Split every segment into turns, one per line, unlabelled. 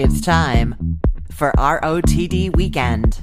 It's time for ROTD Weekend.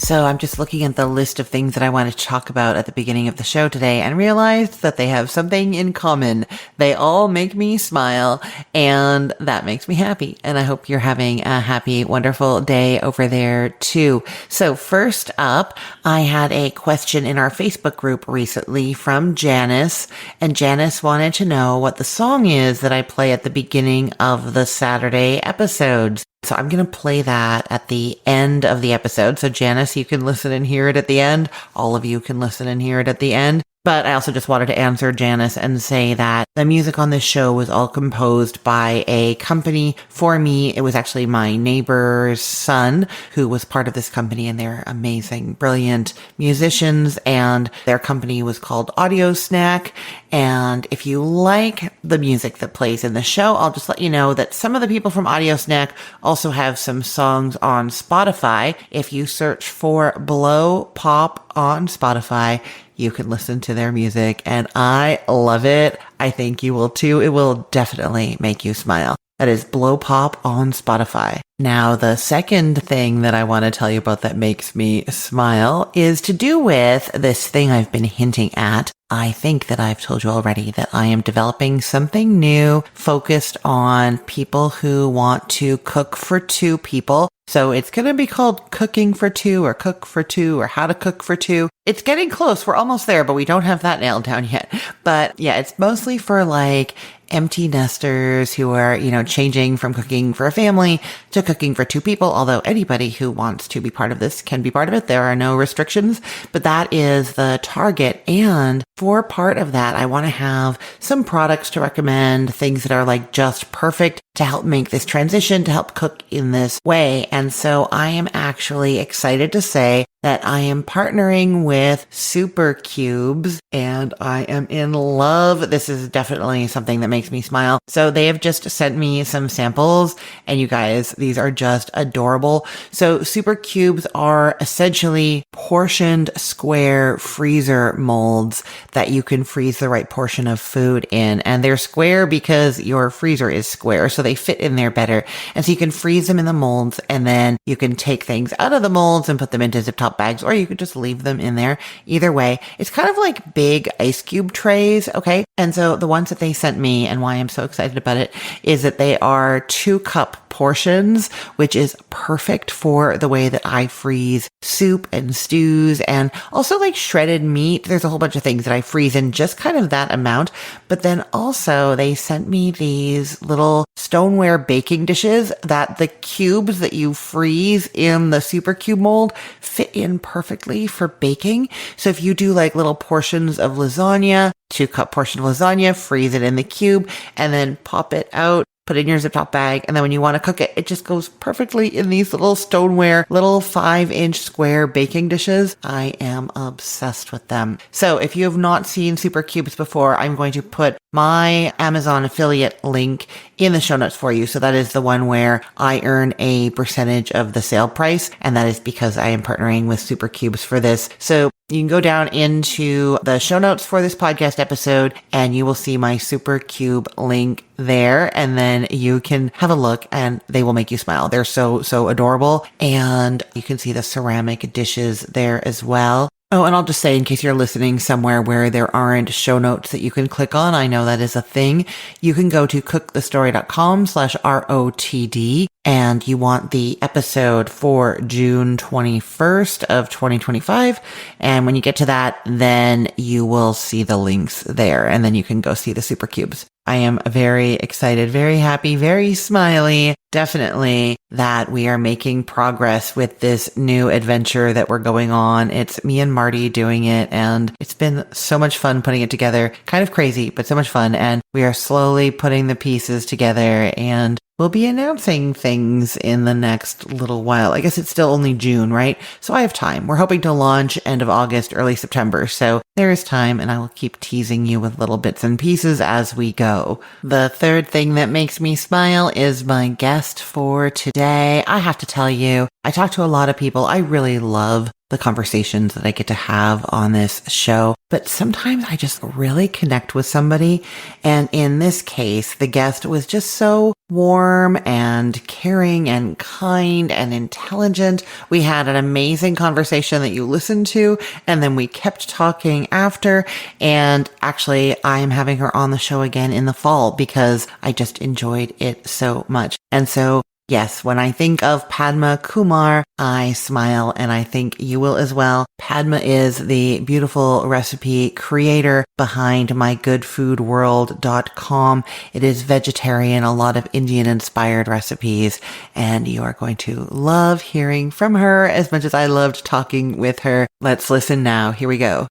So I'm just looking at the list of things that I want to talk about at the beginning of the show today and realized that they have something in common. They all make me smile, and that makes me happy. And I hope you're having a happy, wonderful day over there too. So first up, I had a question in our Facebook group recently from Janice, and Janice wanted to know what the song is that I play at the beginning of the Saturday episodes. So I'm going to play that at the end of the episode. So Janice, you can listen and hear it at the end. All of you can listen and hear it at the end. But I also just wanted to answer Janice and say that the music on this show was all composed by a company for me. It was actually my neighbor's son who was part of this company, and they're amazing, brilliant musicians, and their company was called Audio Snack. And if you like the music that plays in the show, I'll just let you know that some of the people from Audio Snack also have some songs on Spotify. If you search for Blow Pop on Spotify, you can listen to their music, and I love it. I think you will too. It will definitely make you smile. That is Blow Pop on Spotify. Now, the second thing that I want to tell you about that makes me smile is to do with this thing I've been hinting at. I think that I've told you already that I am developing something new focused on people who want to cook for two people. So it's going to be called Cooking for Two or Cook for Two or How to Cook for Two. It's getting close. We're almost there, but we don't have that nailed down yet. But yeah, it's mostly for like empty nesters who are, changing from cooking for a family to cooking for two people. Although anybody who wants to be part of this can be part of it. There are no restrictions, but that is the target. And for part of that, I want to have some products to recommend, things that are like just perfect to help make this transition, to help cook in this way. And so I am actually excited to say that I am partnering with Super Cubes, and I am in love. This is definitely something that makes me smile. So they have just sent me some samples, and you guys, these are just adorable. So Super Cubes are essentially portioned square freezer molds that you can freeze the right portion of food in. And they're square because your freezer is square, so they fit in there better. And so you can freeze them in the molds, and then you can take things out of the molds and put them into zip-top bags, or you could just leave them in there. Either way, it's kind of like big ice cube trays, okay? And so the ones that they sent me, and why I'm so excited about it, is that they are 2-cup portions, which is perfect for the way that I freeze soup and stews, and also like shredded meat. There's a whole bunch of things that I freeze in just kind of that amount. But then also they sent me these little stoneware baking dishes that the cubes that you freeze in the Super Cube mold fit in perfectly for baking. So if you do like little portions of lasagna, 2-cup portion of lasagna, freeze it in the cube, and then pop it out, put it in your zip-top bag, and then when you want to cook it, it just goes perfectly in these little stoneware, little 5-inch square baking dishes. I am obsessed with them. So if you have not seen Super Cubes before, I'm going to put my Amazon affiliate link in the show notes for you. So that is the one where I earn a percentage of the sale price, and that is because I am partnering with Super Cubes for this. So you can go down into the show notes for this podcast episode, and you will see my Super Cube link there, and then you can have a look, and they will make you smile. They're so adorable, and you can see the ceramic dishes there as well. Oh, and I'll just say, in case you're listening somewhere where there aren't show notes that you can click on, I know that is a thing. You can go to cookthestory.com/ROTD, and you want the episode for June 21st of 2025. And when you get to that, then you will see the links there, and then you can go see the Super Cubes. I am very excited, very happy, very smiley, definitely, that we are making progress with this new adventure that we're going on. It's me and Marty doing it, and it's been so much fun putting it together. Kind of crazy, but so much fun. And we are slowly putting the pieces together, and we'll be announcing things in the next little while. I guess it's still only June, right? So I have time. We're hoping to launch end of August, early September. So there is time, and I will keep teasing you with little bits and pieces as we go. The third thing that makes me smile is my guest for today. I have to tell you, I talk to a lot of people. I really love the conversations that I get to have on this show. But sometimes I just really connect with somebody. And in this case, the guest was just so warm and caring and kind and intelligent. We had an amazing conversation that you listened to, and then we kept talking after. And actually, I am having her on the show again in the fall because I just enjoyed it so much. And so yes, when I think of Padma Kumar, I smile, and I think you will as well. Padma is the beautiful recipe creator behind mygoodfoodworld.com. It is vegetarian, a lot of Indian inspired recipes, and you are going to love hearing from her as much as I loved talking with her. Let's listen now. Here we go.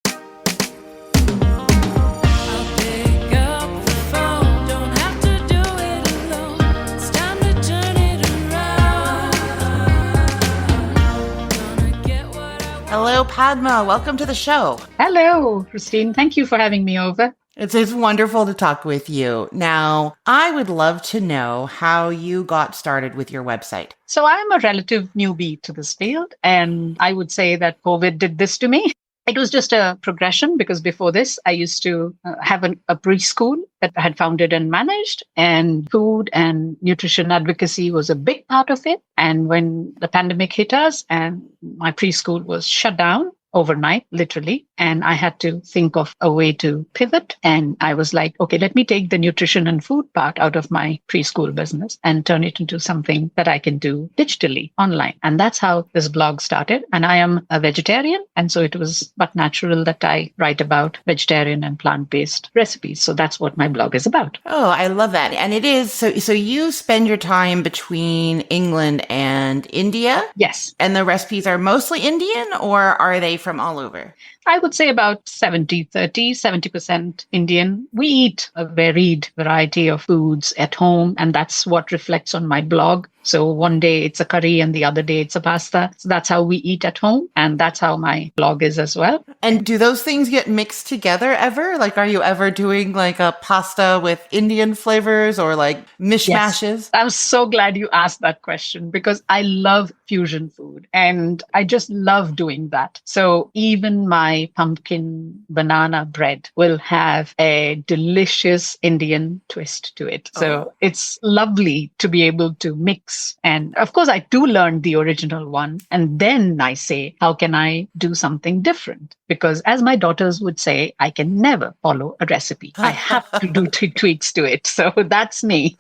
Hello, Padma. Welcome to the show.
Hello, Christine. Thank you for having me over.
It's wonderful to talk with you. Now, I would love to know how you got started with your website.
So I'm a relative newbie to this field, and I would say that COVID did this to me. It was just a progression because before this, I used to have a preschool that I had founded and managed, and food and nutrition advocacy was a big part of it. And when the pandemic hit us and my preschool was shut down overnight, literally, and I had to think of a way to pivot. And I was like, okay, let me take the nutrition and food part out of my preschool business and turn it into something that I can do digitally online. And that's how this blog started. And I am a vegetarian. And so it was but natural that I write about vegetarian and plant-based recipes. So that's what my blog is about.
Oh, I love that. And it is, so you spend your time between England and India?
Yes.
And the recipes are mostly Indian, or are they from all over?
I would say about 70-30, 70% Indian. We eat a varied variety of foods at home, and that's what reflects on my blog. So one day it's a curry and the other day it's a pasta. So that's how we eat at home. And that's how my blog is as well.
And do those things get mixed together ever? Like, are you ever doing like a pasta with Indian flavors or like mishmashes?
Yes. I'm so glad you asked that question because I love fusion food and I just love doing that. So even my pumpkin banana bread will have a delicious Indian twist to it. So it's lovely to be able to mix. And of course, I do learn the original one. And then I say, how can I do something different? Because as my daughters would say, I can never follow a recipe. I have to do tweaks to it. So that's me.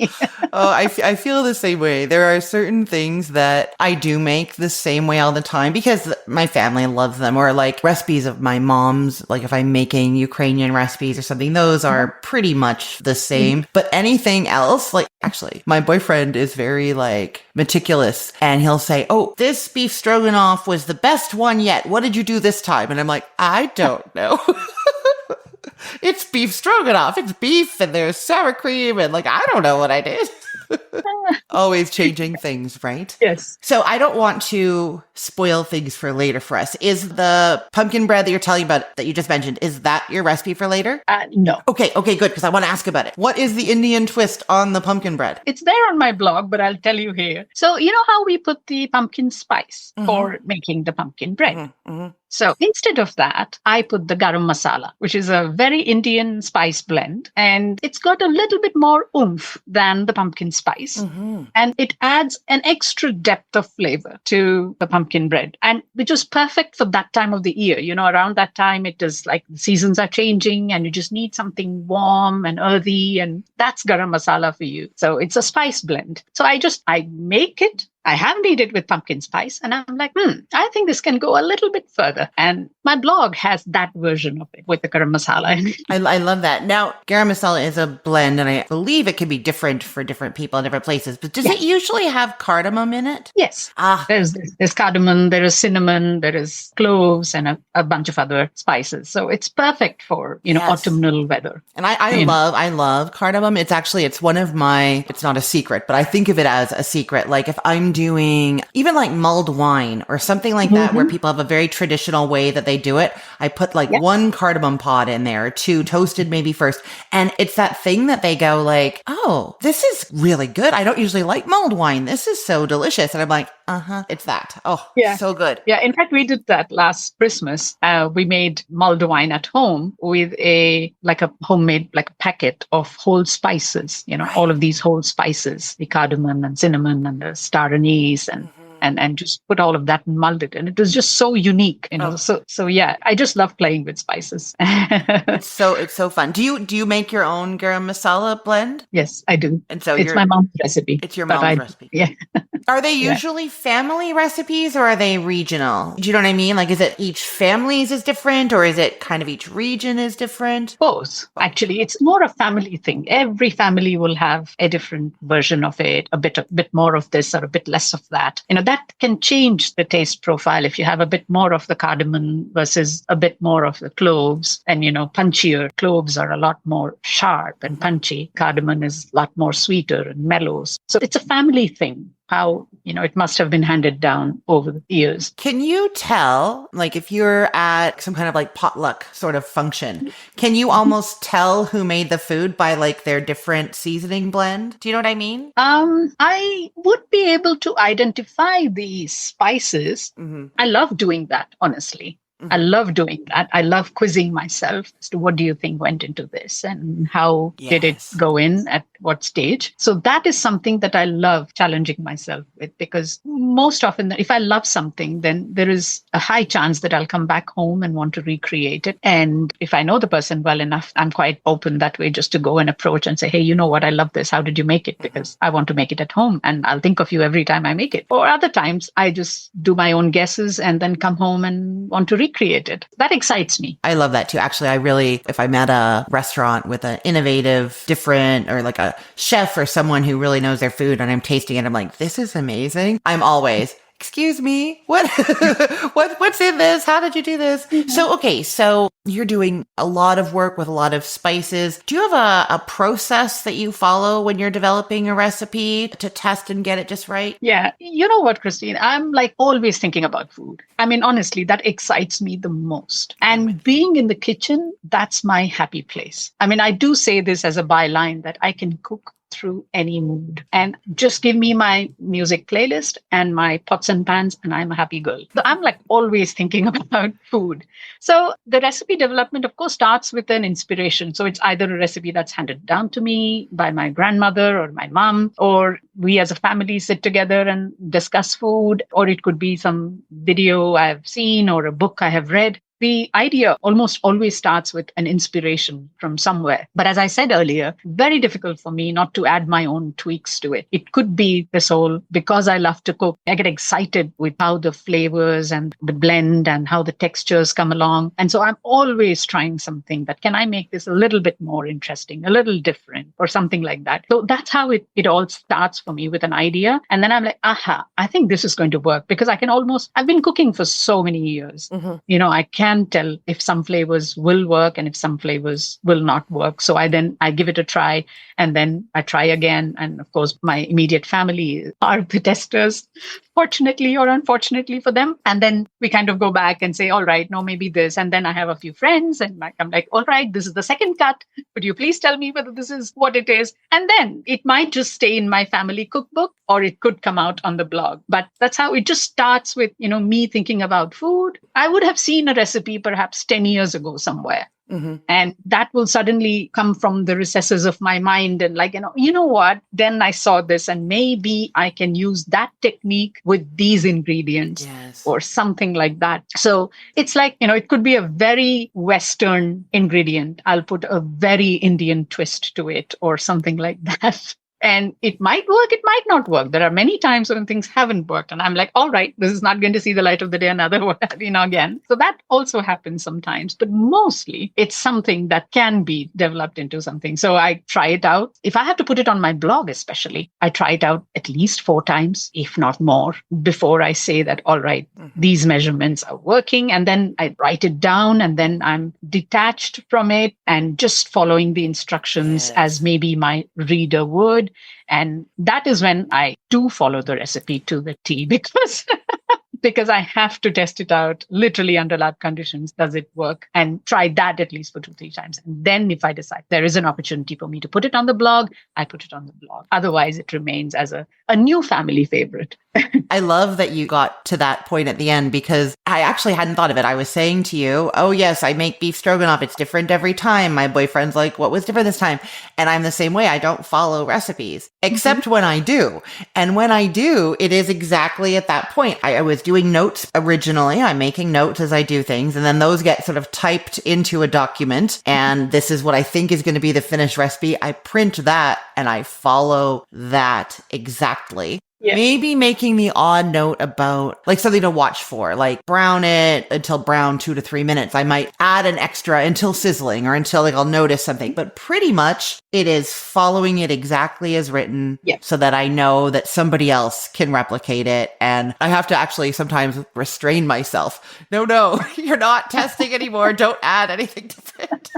I feel the same way. There are certain things that I do make the same way all the time because my family loves them, or like recipes of my mom's, like if I'm making Ukrainian recipes or something, those are pretty much the same. But anything else, like actually, my boyfriend is very like meticulous and he'll say, oh, this beef stroganoff was the best one yet. What did you do this time? And I'm like, I don't know. It's beef stroganoff. It's beef and there's sour cream and like, I don't know what I did. Always changing things, right?
Yes.
So I don't want to spoil things for later for us. Is the pumpkin bread that you're telling about that you just mentioned, is that your recipe for later?
No.
Okay, good, because I want to ask about it. What is the Indian twist on the pumpkin bread?
It's there on my blog, but I'll tell you here. So you know how we put the pumpkin spice for making the pumpkin bread? So instead of that, I put the garam masala, which is a very Indian spice blend. And it's got a little bit more oomph than the pumpkin spice. And it adds an extra depth of flavor to the pumpkin bread. And which is perfect for that time of the year. You know, around that time, it is like the seasons are changing and you just need something warm and earthy. And that's garam masala for you. So it's a spice blend. So I make it. I have made it with pumpkin spice and I'm like, I think this can go a little bit further. And my blog has that version of it with the garam masala in it.
I love that. Now, garam masala is a blend and I believe it can be different for different people in different places, but does it usually have cardamom in it?
Yes. There's cardamom, there is cinnamon, there is cloves and a bunch of other spices. So it's perfect for, autumnal weather.
And I love cardamom. It's one of my, it's not a secret, but I think of it as a secret. Like if I'm doing even like mulled wine or something like that, where people have a very traditional way that they do it, I put like
Yeah.
one cardamom pod in there, two toasted maybe first. And it's that thing that they go like, oh, this is really good. I don't usually like mulled wine. This is so delicious. And I'm like, it's that. Oh,
Yeah.
so good.
Yeah. In fact, we did that last Christmas. We made mulled wine at home with a homemade like a packet of whole spices, all of these whole spices, the cardamom and cinnamon and the star anise and just put all of that and mulled it. And it was just so unique, So yeah, I just love playing with spices.
It's so fun. Do you make your own garam masala blend?
Yes, I do.
And so
it's my mom's recipe.
It's your mom's recipe.
Yeah.
Are they usually family recipes or are they regional? Do you know what I mean? Like, is it each family's is different or is it kind of each region is different?
Both. Actually, it's more a family thing. Every family will have a different version of it, a bit more of this or a bit less of that. That can change the taste profile if you have a bit more of the cardamom versus a bit more of the cloves and, punchier. Cloves are a lot more sharp and punchy. Cardamom is a lot more sweeter and mellow. So it's a family thing. How, it must have been handed down over the years.
Can you tell, like, if you're at some kind of like potluck sort of function, can you almost tell who made the food by like their different seasoning blend? Do you know what I mean?
I would be able to identify the spices. I love doing that, honestly. I love doing that. I love quizzing myself as to what do you think went into this and how did it go in at what stage. So that is something that I love challenging myself with, because most often if I love something, then there is a high chance that I'll come back home and want to recreate it. And if I know the person well enough, I'm quite open that way just to go and approach and say, hey, you know what? I love this. How did you make it? Because I want to make it at home and I'll think of you every time I make it. Or other times I just do my own guesses and then come home and want to recreate it. That excites me.
I love that too. Actually, if I'm at a restaurant with an innovative, different, or like a chef or someone who really knows their food and I'm tasting it, I'm like, this is amazing. I'm always, excuse me, what's in this? How did you do this? So you're doing a lot of work with a lot of spices. Do you have a process that you follow when you're developing a recipe to test and get it just right?
Yeah. You know what, Christine? I'm like always thinking about food. I mean, honestly, that excites me the most. And being in the kitchen, that's my happy place. I mean, I do say this as a byline that I can cook through any mood and just give me my music playlist and my pots and pans and I'm a happy girl. So I'm like always thinking about food. So the recipe development, of course, starts with an inspiration. So it's either a recipe that's handed down to me by my grandmother or my mom, or we as a family sit together and discuss food, or it could be some video I've seen or a book I have read. The idea almost always starts with an inspiration from somewhere. But as I said earlier, very difficult for me not to add my own tweaks to it. It could be this whole, because I love to cook, I get excited with how the flavors and the blend and how the textures come along. And so I'm always trying something that, can I make this a little bit more interesting, a little different, or something like that. So that's how it all starts for me, with an idea. And then I'm like, I think this is going to work, because I've been cooking for so many years. I can tell if some flavors will work and if some flavors will not work. So I give it a try, and then I try again. And of course, my immediate family are the testers, fortunately or unfortunately for them. And then we kind of go back and say, all right, no, maybe this. And then I have a few friends and I'm like, all right, this is the second cut. Could you please tell me whether this is what it is? And then it might just stay in my family cookbook, or it could come out on the blog. But that's how it just starts with, me thinking about food. I would have seen a recipe perhaps 10 years ago somewhere. And that will suddenly come from the recesses of my mind and like, you know what? Then I saw this and maybe I can use that technique with these ingredients or something like that. So it's like, it could be a very Western ingredient. I'll put a very Indian twist to it or something like that. And it might work, it might not work. There are many times when things haven't worked. And I'm like, all right, this is not going to see the light of the day again. So that also happens sometimes. But mostly it's something that can be developed into something. So I try it out. If I have to put it on my blog, especially, I try it out at least 4 times, if not more, before I say that, all right, these measurements are working. And then I write it down, and then I'm detached from it and just following the instructions as maybe my reader would. founded. And that is when I do follow the recipe to the T, because I have to test it out literally under lab conditions. Does it work? And try that at least for 2, 3 times. And then if I decide there is an opportunity for me to put it on the blog, I put it on the blog. Otherwise, it remains as a new family favorite.
I love that you got to that point at the end, because I actually hadn't thought of it. I was saying to you, oh yes, I make beef stroganoff. It's different every time. My boyfriend's like, what was different this time? And I'm the same way. I don't follow recipes, except when I do. And when I do, it is exactly at that point. I was doing notes originally. I'm making notes as I do things. And then those get sort of typed into a document. And this is what I think is going to be the finished recipe. I print that and I follow that exactly. Yeah. Maybe making the odd note about like something to watch for, like brown it until brown 2 to 3 minutes. I might add an extra until sizzling or until like I'll notice something, but pretty much it is following it exactly as written so that I know that somebody else can replicate it. And I have to actually sometimes restrain myself. No, you're not testing anymore. Don't add anything different.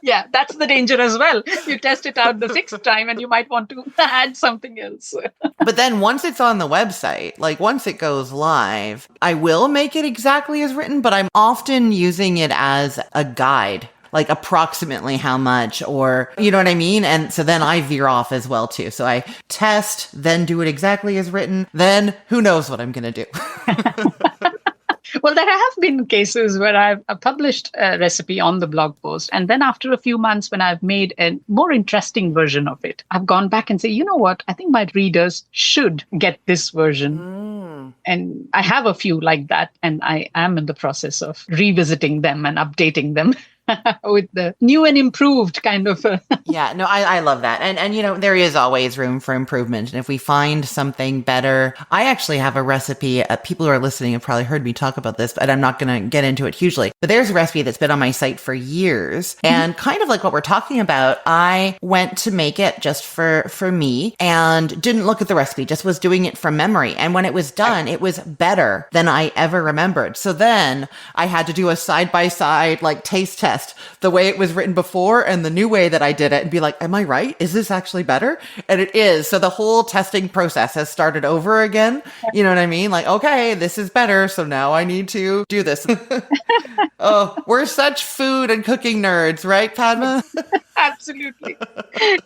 Yeah, that's the danger as well. You test it out the 6th time and you might want to add something else.
But then once it's on the website, like once it goes live, I will make it exactly as written, but I'm often using it as a guide, like approximately how much, or you know what I mean? And so then I veer off as well too. So I test, then do it exactly as written, then who knows what I'm going to do.
Well, there have been cases where I've published a recipe on the blog post. And then after a few months, when I've made a more interesting version of it, I've gone back and say, you know what? I think my readers should get this version. And I have a few like that. And I am in the process of revisiting them and updating them. With the new and improved kind of.
Yeah, no, I love that. And, you know, there is always room for improvement. And if we find something better, I actually have a recipe. People who are listening have probably heard me talk about this, but I'm not going to get into it hugely. But there's a recipe that's been on my site for years. And kind of like what we're talking about, I went to make it just for me and didn't look at the recipe, just was doing it from memory. And when it was done, it was better than I ever remembered. So then I had to do a side-by-side like taste test, the way it was written before and the new way that I did it, and be like, am I right? Is this actually better? And it is. So the whole testing process has started over again. You know what I mean? Like, okay, this is better. So now I need to do this. Oh, we're such food and cooking nerds, right, Padma?
Absolutely.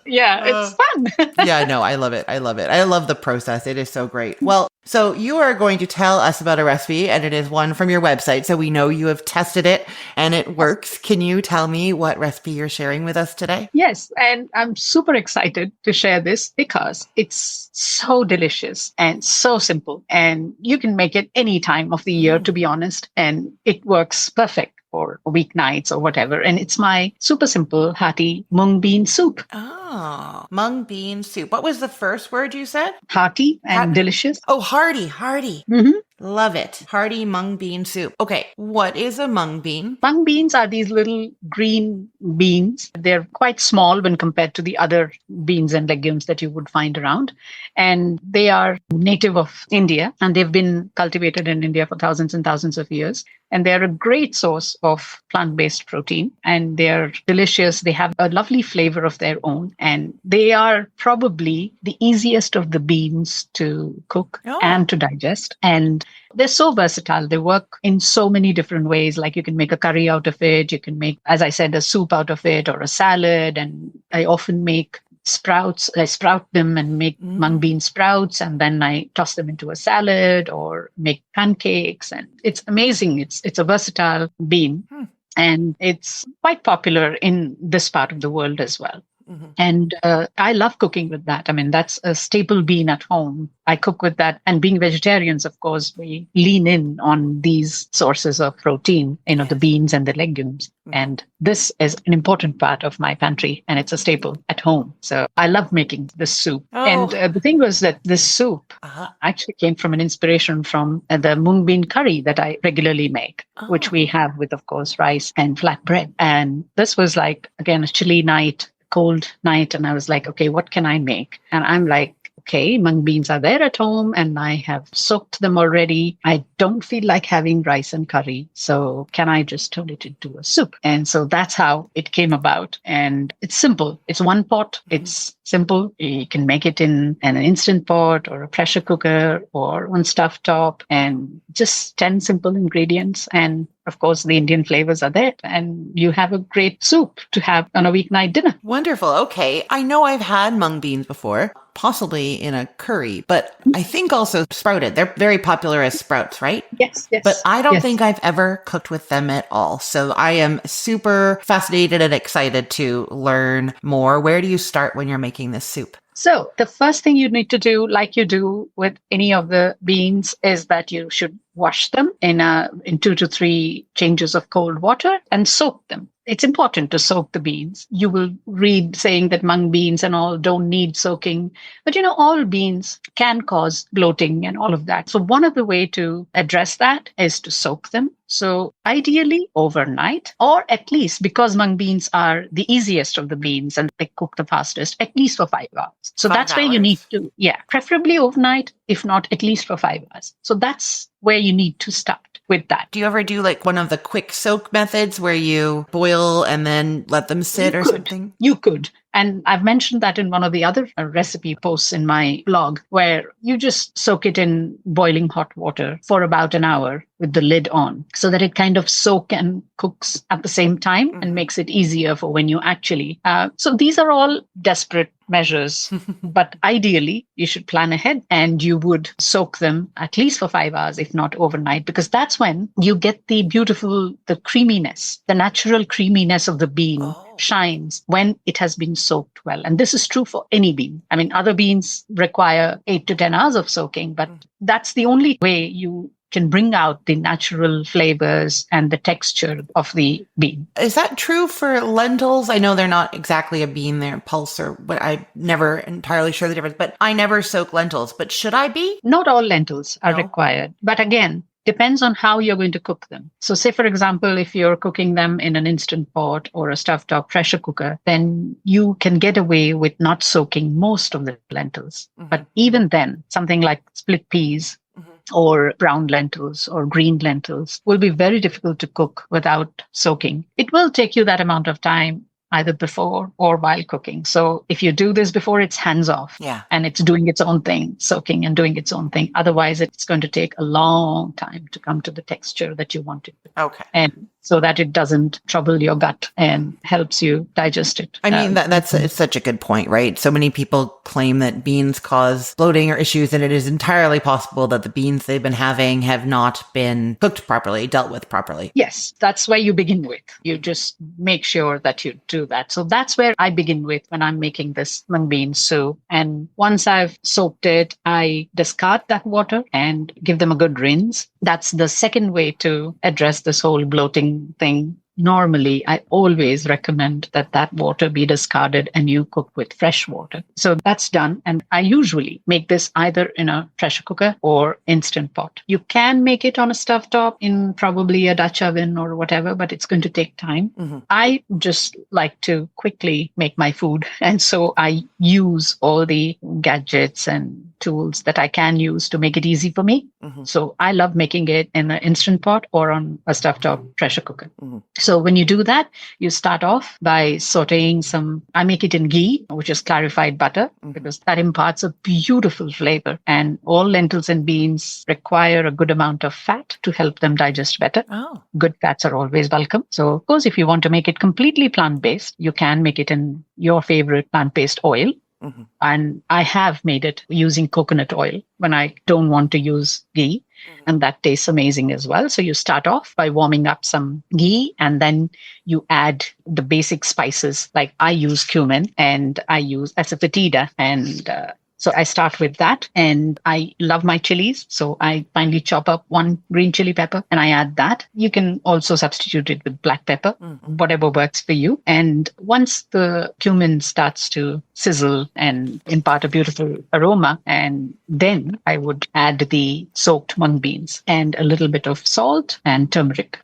Yeah, it's fun.
Yeah, no, I love it. I love it. I love the process. It is so great. Well, so you are going to tell us about a recipe, and it is one from your website. So we know you have tested it and it works. Can you tell me what recipe you're sharing with us today?
Yes. And I'm super excited to share this because it's so delicious and so simple. And you can make it any time of the year, to be honest. And it works perfect for weeknights or whatever. And it's my super simple, hearty mung bean soup.
Oh, mung bean soup. What was the first word you said?
Hearty and delicious.
Oh, hearty.
Mm-hmm.
Love it. Hearty mung bean soup. Okay, what is a mung bean?
Mung beans are these little green beans. They're quite small when compared to the other beans and legumes that you would find around. And they are native of India, and they've been cultivated in India for thousands and thousands of years. And they're a great source of plant-based protein, and they're delicious. They have a lovely flavor of their own, and they are probably the easiest of the beans to cook and to digest. And they're so versatile. They work in so many different ways. Like you can make a curry out of it. You can make, as I said, a soup out of it or a salad. And I often make sprouts. I sprout them and make mung bean sprouts, and then I toss them into a salad or make pancakes. And it's amazing. It's a versatile bean, and it's quite popular in this part of the world as well. And I love cooking with that. I mean, that's a staple bean at home. I cook with that. And being vegetarians, of course, we lean in on these sources of protein, you know, the beans and the legumes. And this is an important part of my pantry, and it's a staple at home. So I love making this soup. And the thing was that this soup actually came from an inspiration from the mung bean curry that I regularly make, which we have with, of course, rice and flatbread. And this was like, again, a chilly night, cold night. And I was like, okay, what can I make? And I'm like, okay, mung beans are there at home and I have soaked them already. I don't feel like having rice and curry. So can I just turn it into a soup? And so that's how it came about. And it's simple. It's one pot. It's simple. You can make it in an instant pot or a pressure cooker or on stove top, and just 10 simple ingredients. And of course, the Indian flavors are there, and you have a great soup to have on a weeknight dinner.
Wonderful. Okay. I know I've had mung beans before, possibly in a curry, but I think also sprouted. They're very popular as sprouts, right?
Yes, yes.
But I don't
yes.
think I've ever cooked with them at all. So I am super fascinated and excited to learn more. Where do you start when you're making this soup?
So the first thing you need to do, like you do with any of the beans, is that you should wash them in 2 to 3 changes of cold water and soak them. It's important to soak the beans. You will read saying that mung beans and all don't need soaking, but all beans can cause bloating and all of that. So one of the way to address that is to soak them. So ideally overnight, or at least, because mung beans are the easiest of the beans and they cook the fastest, at least for 5 hours. So
5
that's where you need to, preferably overnight, if not at least for 5 hours. So that's where you need to start with that.
Do you ever do like one of the quick soak methods where you boil and then let them sit or something?
You could. And I've mentioned that in one of the other recipe posts in my blog, where you just soak it in boiling hot water for about an hour with the lid on, so that it kind of soaks and cooks at the same time and makes it easier for when you actually. So these are all desperate measures, but ideally you should plan ahead and you would soak them at least for 5 hours, if not overnight, because that's when you get the creaminess, the natural creaminess of the bean shines when it has been soaked well. And this is true for any bean. I mean, other beans require 8 to 10 hours of soaking, but that's the only way you can bring out the natural flavors and the texture of the bean.
Is that true for lentils? I know they're not exactly a bean, they're pulse, or what. I'm never entirely sure the difference, but I never soak lentils. But should I be?
Not all lentils are required. But again, depends on how you're going to cook them. So say, for example, if you're cooking them in an instant pot or a stovetop pressure cooker, then you can get away with not soaking most of the lentils. But even then, something like split peas or brown lentils or green lentils will be very difficult to cook without soaking. It will take you that amount of time either before or while cooking. So if you do this before, it's hands off and it's doing its own thing, soaking and doing its own thing. Otherwise, it's going to take a long time to come to the texture that you want it to.
Okay.
And so that it doesn't trouble your gut and helps you digest it.
I mean, it's such a good point, right? So many people claim that beans cause bloating or issues, and it is entirely possible that the beans they've been having have not been cooked properly, dealt with properly.
Yes, that's where you begin with. You just make sure that you do that. So that's where I begin with when I'm making this mung bean soup. And once I've soaked it, I discard that water and give them a good rinse. That's the second way to address this whole bloating thing. Normally, I always recommend that water be discarded and you cook with fresh water. So that's done. And I usually make this either in a pressure cooker or instant pot. You can make it on a stovetop in probably a Dutch oven or whatever, but it's going to take time. I just like to quickly make my food. And so I use all the gadgets and tools that I can use to make it easy for me. So I love making it in an instant pot or on a stovetop pressure cooker. So when you do that, you start off by sauteing I make it in ghee, which is clarified butter, because that imparts a beautiful flavor. And all lentils and beans require a good amount of fat to help them digest better. Good fats are always welcome. So of course, if you want to make it completely plant-based, you can make it in your favorite plant-based oil. And I have made it using coconut oil when I don't want to use ghee. And that tastes amazing as well. So you start off by warming up some ghee, and then you add the basic spices. Like I use cumin and I use asafoetida, and so I start with that. And I love my chilies. So I finally chop up 1 green chili pepper and I add that. You can also substitute it with black pepper, whatever works for you. And once the cumin starts to sizzle and impart a beautiful aroma, and then I would add the soaked mung beans and a little bit of salt and turmeric.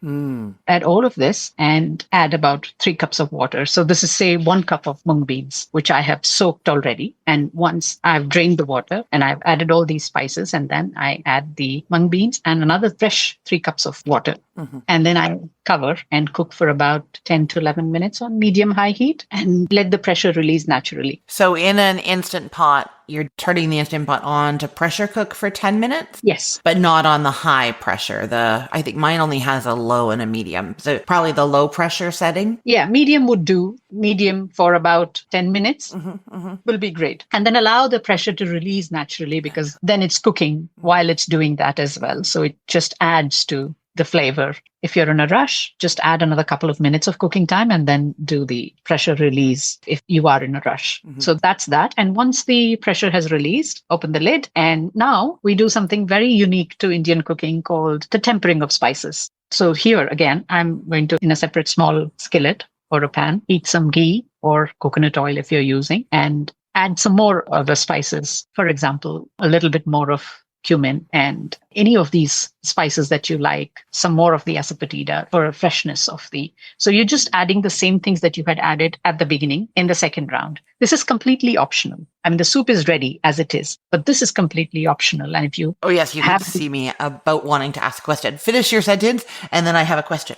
Add all of this and add about 3 cups of water. So this is, say, 1 cup of mung beans, which I have soaked already. And once I've drained the water and I've added all these spices, and then I add the mung beans and another fresh 3 cups of water. And then I cover and cook for about 10 to 11 minutes on medium high heat and let the pressure release naturally.
So in an Instant Pot, you're turning the Instant Pot on to pressure cook for 10 minutes?
Yes.
But not on the high pressure. I think mine only has a low and a medium. So probably the low pressure setting?
Yeah, medium would do. Medium for about 10 minutes will be great. And then allow the pressure to release naturally, because then it's cooking while it's doing that as well. So it just adds to the flavor. If you're in a rush, just add another couple of minutes of cooking time and then do the pressure release if you are in a rush. So that's that. And once the pressure has released, open the lid. And now we do something very unique to Indian cooking called the tempering of spices. So here again, I'm going to, in a separate small skillet or a pan, heat some ghee or coconut oil if you're using, and add some more of the spices. For example, a little bit more of cumin and any of these spices that you like, some more of the asafoetida for a freshness of the. So you're just adding the same things that you had added at the beginning in the second round. This is completely optional. I mean, the soup is ready as it is, but this is completely optional. And if you
yes, you have to see me about wanting to ask a question. Finish your sentence, and then I have a question.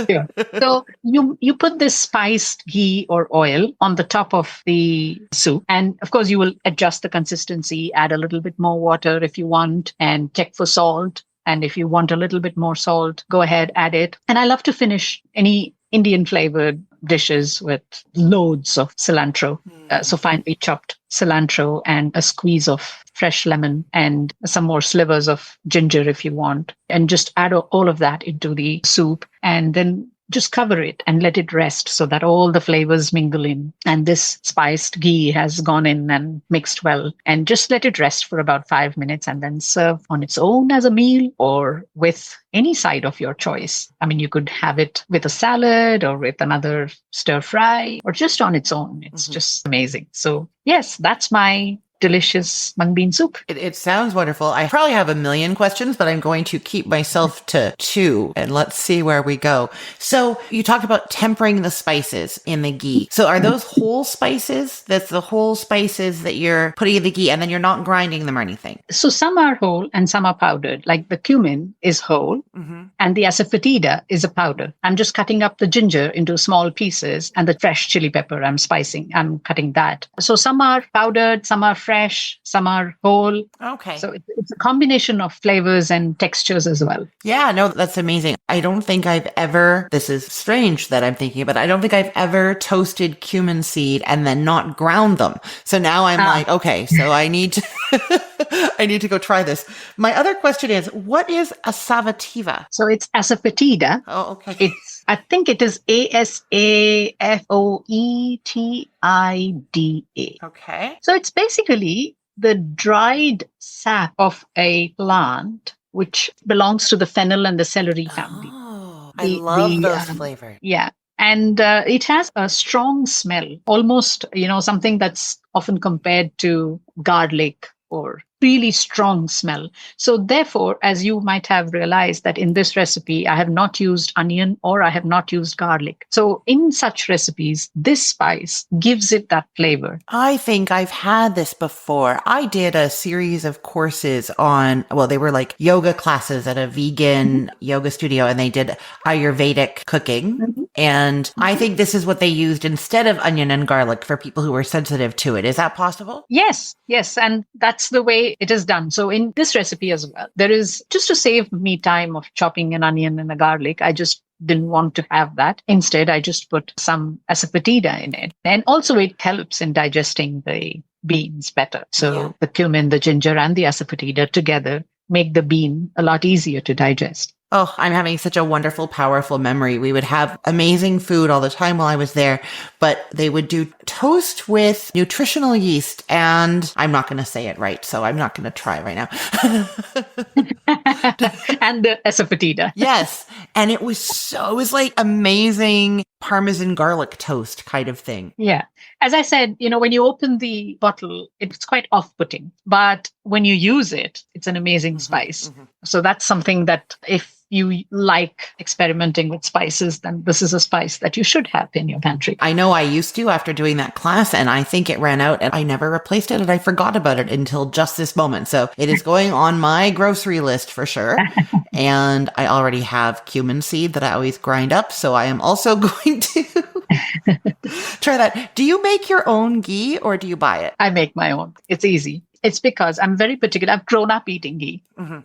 Sure. So you put this spiced ghee or oil on the top of the soup, and of course you will adjust the consistency, add a little bit more water if you want, and check for salt. And if you want a little bit more salt, go ahead, add it. And I love to finish any Indian flavored dishes with loads of cilantro. So finely chopped cilantro and a squeeze of fresh lemon and some more slivers of ginger if you want. And just add all of that into the soup and then just cover it and let it rest so that all the flavors mingle in. And this spiced ghee has gone in and mixed well. And just let it rest for about 5 minutes and then serve on its own as a meal or with any side of your choice. I mean, you could have it with a salad or with another stir fry or just on its own. It's just amazing. So yes, that's my delicious mung bean soup.
It sounds wonderful. I probably have a million questions, but I'm going to keep myself to 2 and let's see where we go. So you talked about tempering the spices in the ghee. So are those whole spices? That's the whole spices that you're putting in the ghee and then you're not grinding them or anything?
So some are whole and some are powdered. Like the cumin is whole and the asafoetida is a powder. I'm just cutting up the ginger into small pieces and the fresh chili pepper I'm cutting that. So some are powdered, some are fresh, some are whole.
Okay.
So it's a combination of flavors and textures as well.
Yeah, no, that's amazing. I don't think I've ever, this is strange that I'm thinking, but I don't think I've ever toasted cumin seed and then not ground them. So now I'm like, okay, so I need to, I need to go try this. My other question is, what is a sativa?
So it's asafoetida.
Oh, okay.
I think it is Asafoetida.
Okay.
So it's basically the dried sap of a plant which belongs to the fennel and the celery family.
Oh, I love those flavors.
Yeah. And it has a strong smell, almost, something that's often compared to garlic or really strong smell. So therefore, as you might have realized that in this recipe, I have not used onion or I have not used garlic. So in such recipes, this spice gives it that flavor.
I think I've had this before. I did a series of courses they were like yoga classes at a vegan yoga studio, and they did Ayurvedic cooking. And I think this is what they used instead of onion and garlic for people who were sensitive to it. Is that possible?
Yes. And that's the way it is done. So in this recipe as well, there is, just to save me time of chopping an onion and a garlic, I just didn't want to have that. Instead, I just put some asafoetida in it. And also it helps in digesting the beans better. So the cumin, the ginger, and the asafoetida together make the bean a lot easier to digest.
Oh, I'm having such a wonderful, powerful memory. We would have amazing food all the time while I was there, but they would do toast with nutritional yeast, and I'm not going to say it right, so I'm not going to try right now.
And the asafoetida.
Yes. And it was like amazing Parmesan garlic toast kind of thing.
Yeah. As I said, when you open the bottle, it's quite off-putting, but when you use it, it's an amazing spice. So that's something that if you like experimenting with spices, then this is a spice that you should have in your pantry.
I know I used to after doing that class, and I think it ran out and I never replaced it, and I forgot about it until just this moment. So it is going on my grocery list for sure. And I already have cumin seed that I always grind up. So I am also going to try that. Do you make your own ghee or do you buy it?
I make my own. It's easy. It's because I'm very particular. I've grown up eating ghee.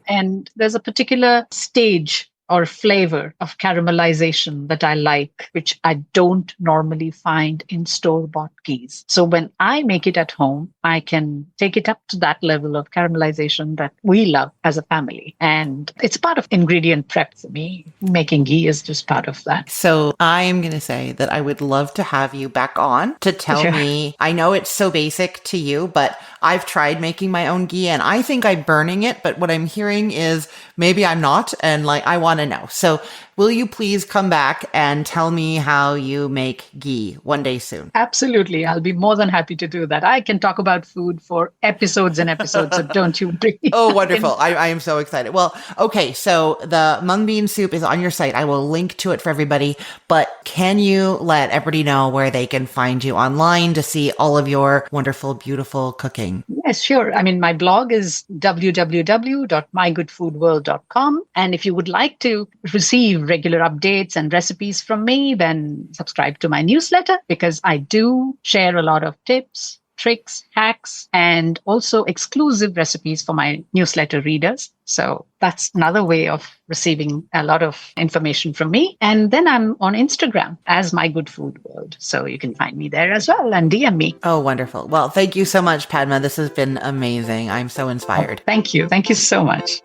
And there's a particular stage or flavor of caramelization that I like, which I don't normally find in store-bought ghees. So when I make it at home, I can take it up to that level of caramelization that we love as a family. And it's part of ingredient prep for me. Making ghee is just part of that.
So I am going to say that I would love to have you back on to tell me, I know it's so basic to you, but I've tried making my own ghee and I think I'm burning it, but what I'm hearing is maybe I'm not. And like, I want to know. So will you please come back and tell me how you make ghee one day soon?
Absolutely. I'll be more than happy to do that. I can talk about food for episodes and episodes, so don't you worry.
Oh, wonderful. I am so excited. Well, okay. So the mung bean soup is on your site. I will link to it for everybody, but can you let everybody know where they can find you online to see all of your wonderful, beautiful cooking?
Yes, sure. I mean, my blog is www.mygoodfoodworld.com. And if you would like to receive regular updates and recipes from me, then subscribe to my newsletter because I do share a lot of tips, tricks, hacks, and also exclusive recipes for my newsletter readers. So that's another way of receiving a lot of information from me. And then I'm on Instagram as My Good Food World. So you can find me there as well and DM me.
Oh, wonderful. Well, thank you so much, Padma. This has been amazing. I'm so inspired.
Thank you. Thank you so much.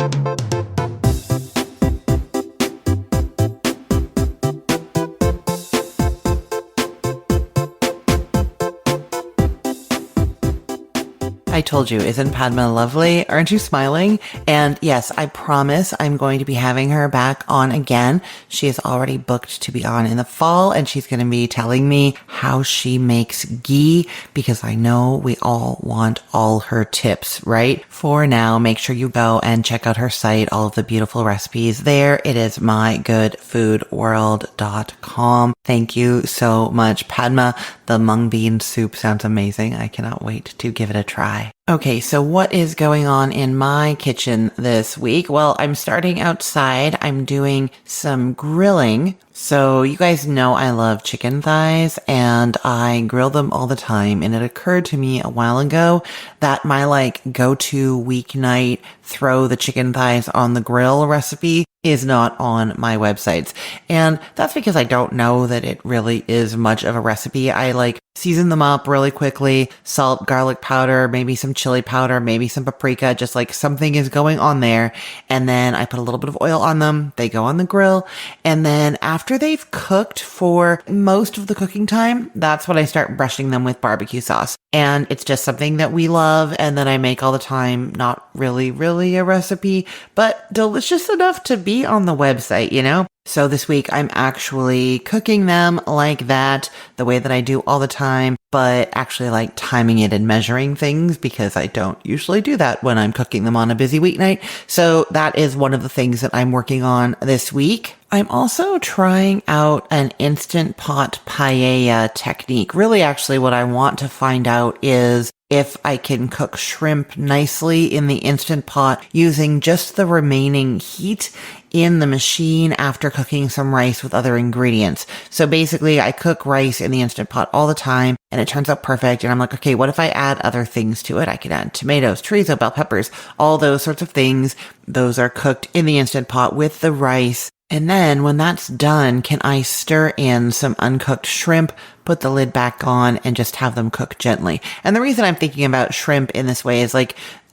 I told you, isn't Padma lovely? Aren't you smiling? And yes, I promise I'm going to be having her back on again. She is already booked to be on in the fall, and she's going to be telling me how she makes ghee because I know we all want all her tips, right? For now, make sure you go and check out her site, all of the beautiful recipes there. It is mygoodfoodworld.com. Thank you so much, Padma. The mung bean soup sounds amazing. I cannot wait to give it a try. Okay, so what is going on in my kitchen this week? Well, I'm starting outside. I'm doing some grilling. So you guys know I love chicken thighs and I grill them all the time. And it occurred to me a while ago that my go-to weeknight throw the chicken thighs on the grill recipe is not on my websites. And that's because I don't know that it really is much of a recipe. I season them up really quickly, salt, garlic powder, maybe some chili powder, maybe some paprika, just something is going on there. And then I put a little bit of oil on them. They go on the grill. And then after they've cooked for most of the cooking time, that's when I start brushing them with barbecue sauce. And it's just something that we love and that I make all the time. Not really a recipe, but delicious enough to be on the website, you know? So this week I'm actually cooking them like that, the way that I do all the time, but actually timing it and measuring things because I don't usually do that when I'm cooking them on a busy weeknight. So that is one of the things that I'm working on this week. I'm also trying out an Instant Pot paella technique. Really, actually, what I want to find out is if I can cook shrimp nicely in the Instant Pot using just the remaining heat in the machine after cooking some rice with other ingredients. So basically, I cook rice in the Instant Pot all the time and it turns out perfect. And I'm like, okay, what if I add other things to it? I can add tomatoes, chorizo, bell peppers, all those sorts of things. Those are cooked in the Instant Pot with the rice. And then when that's done, can I stir in some uncooked shrimp, put the lid back on, and just have them cook gently? And the reason I'm thinking about shrimp in this way is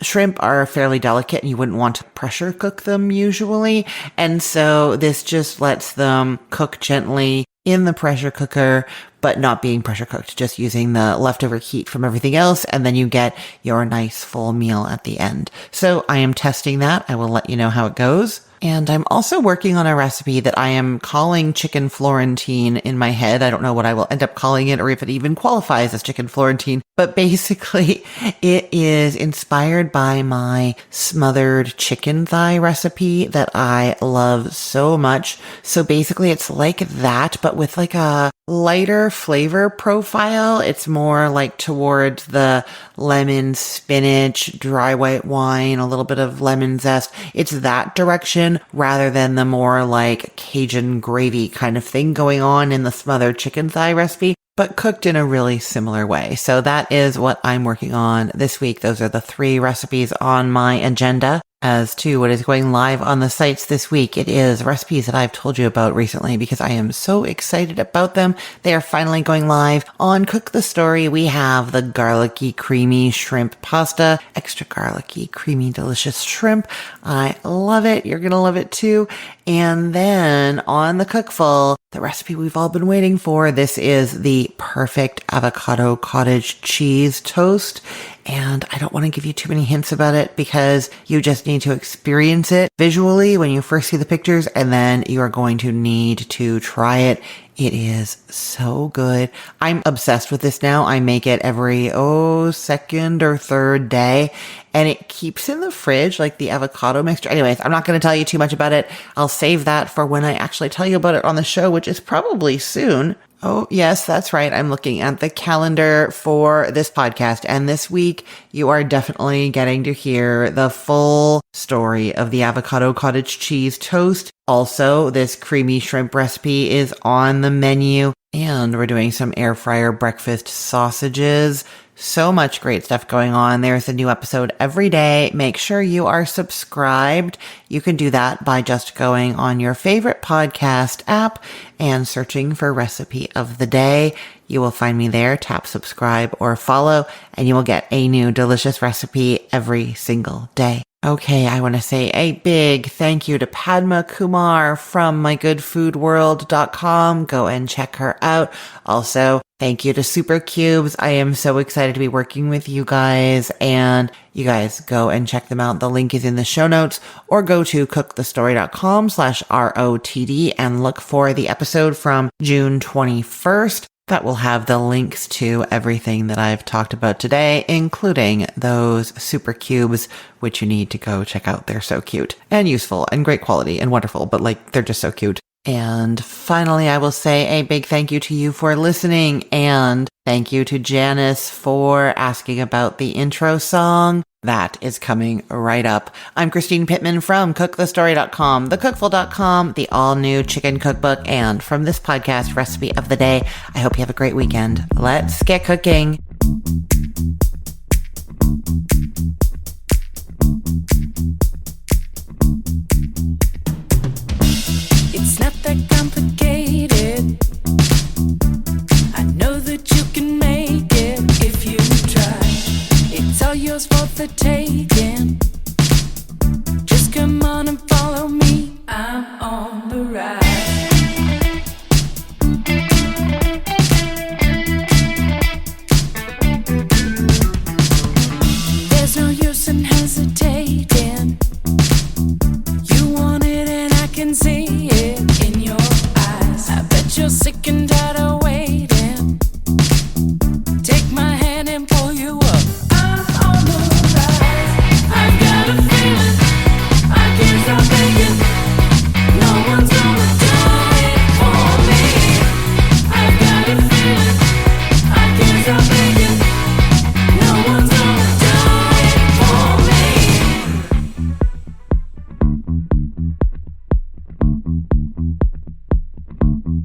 shrimp are fairly delicate and you wouldn't want to pressure cook them usually. And so this just lets them cook gently in the pressure cooker, but not being pressure cooked, just using the leftover heat from everything else. And then you get your nice full meal at the end. So I am testing that. I will let you know how it goes. And I'm also working on a recipe that I am calling chicken Florentine in my head. I don't know what I will end up calling it or if it even qualifies as chicken Florentine, but basically it is inspired by my smothered chicken thigh recipe that I love so much. So basically it's like that, but with like a lighter flavor profile. It's more like towards the lemon, spinach, dry white wine, a little bit of lemon zest. It's that direction rather than the more like Cajun gravy kind of thing going on in the smothered chicken thigh recipe, but cooked in a really similar way. So that is what I'm working on this week. Those are the 3 recipes on my agenda. As to what is going live on the sites this week, it is recipes that I've told you about recently because I am so excited about them. They are finally going live. On Cook the Story, we have the garlicky, creamy shrimp pasta. Extra garlicky, creamy, delicious shrimp. I love it. You're going to love it too. And then on the Cookful, the recipe we've all been waiting for. This is the perfect avocado cottage cheese toast. And I don't want to give you too many hints about it because you just need to experience it visually when you first see the pictures, and then you are going to need to try it. It is so good. I'm obsessed with this now. I make it every, second or third day, and it keeps in the fridge like the avocado mixture. Anyways, I'm not going to tell you too much about it. I'll save that for when I actually tell you about it on the show, which is probably soon. Oh, yes, that's right. I'm looking at the calendar for this podcast. And this week, you are definitely getting to hear the full story of the avocado cottage cheese toast. Also, this creamy shrimp recipe is on the menu. And we're doing some air fryer breakfast sausages. So much great stuff going on. There's a new episode every day. Make sure you are subscribed. You can do that by just going on your favorite podcast app and searching for Recipe of the Day. You will find me there. Tap subscribe or follow, and you will get a new delicious recipe every single day. Okay, I want to say a big thank you to Padma Kumar from mygoodfoodworld.com. Go and check her out. Also, thank you to Super Cubes. I am so excited to be working with you guys, and you guys go and check them out. The link is in the show notes, or go to cookthestory.com/ROTD and look for the episode from June 21st. That will have the links to everything that I've talked about today, including those super cubes, which you need to go check out. They're so cute and useful and great quality and wonderful, but they're just so cute. And finally, I will say a big thank you to you for listening, and thank you to Janice for asking about the intro song. That is coming right up. I'm Christine Pittman from cookthestory.com, thecookful.com, the all-new chicken cookbook, and from this podcast, Recipe of the Day. I hope you have a great weekend. Let's get cooking.
It's not that complicated. I know that you can make it if you try. It's all yours for the taking. Just come on and follow me. I'm on the rise. There's no use in hesitating. You want it and I can see it in your eyes. I bet you're sick and tired of waiting. Take my hand and pull you up. I'm on the rise. I've got a feeling I can't stop thinking. No one's gonna do it for me. I've got a feeling I can't stop thinking. No one's gonna do it for me.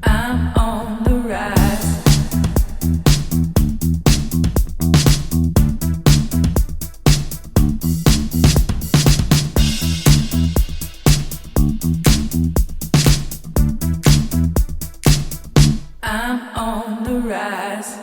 I'm on the rise. I'm on the rise.